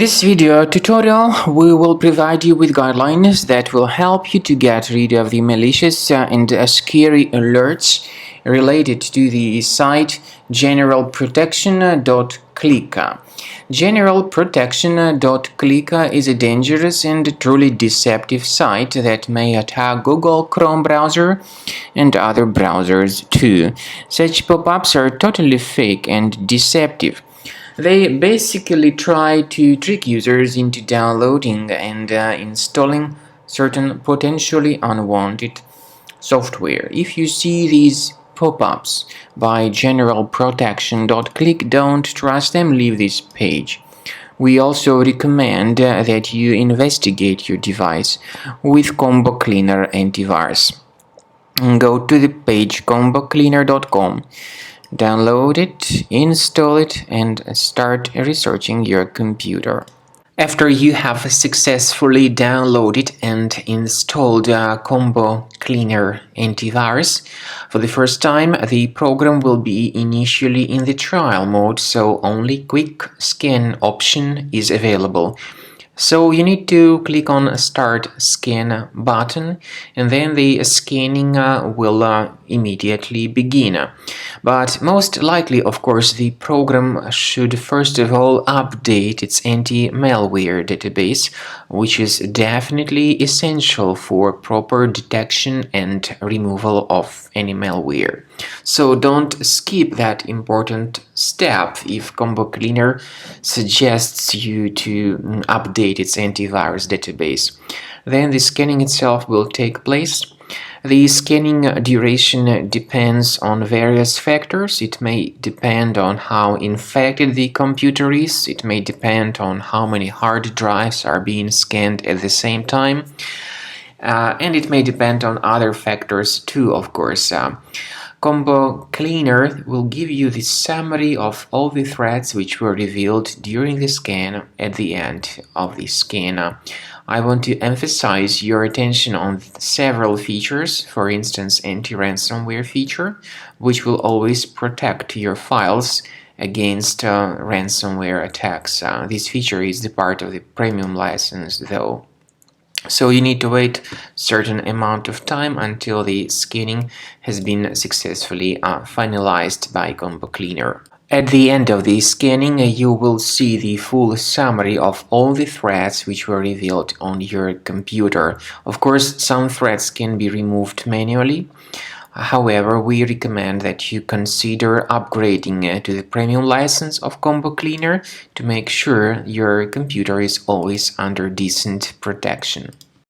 This video tutorial we will provide you with guidelines that will help you to get rid of the malicious and scary alerts related to the site Generalprotection.click. Generalprotection.click is a dangerous and truly deceptive site that may attack Google Chrome browser and other browsers too. Such pop-ups are totally fake and deceptive. They basically try to trick users into downloading and installing certain potentially unwanted software. If you see these pop-ups by Generalprotection.click, don't trust them, leave this page. We also recommend that you investigate your device with Combo Cleaner antivirus. Go to the page combocleaner.com. Download it, install it, and start researching your computer. After you have successfully downloaded and installed Combo Cleaner antivirus, for the first time the program will be initially in the trial mode, so only quick scan option is available. So you need to click on Start Scan button, and then the scanning will immediately begin. But most likely, of course, the program should first of all update its anti-malware database, which is definitely essential for proper detection and removal of any malware. So don't skip that important step if Combo Cleaner suggests you to update its antivirus database. Then the scanning itself will take place. The scanning duration depends on various factors. It may depend on how infected the computer is. It may depend on how many hard drives are being scanned at the same time. And it may depend on other factors too, of course. Combo Cleaner will give you the summary of all the threats which were revealed during the scan at the end of the scan. I want to emphasize your attention on several features, for instance anti-ransomware feature, which will always protect your files against ransomware attacks. This feature is the part of the premium license though. So you need to wait a certain amount of time until the scanning has been successfully finalized by Combo Cleaner. At the end of the scanning, you will see the full summary of all the threats which were revealed on your computer. Of course, some threats can be removed manually. However, we recommend that you consider upgrading to the premium license of Combo Cleaner to make sure your computer is always under decent protection.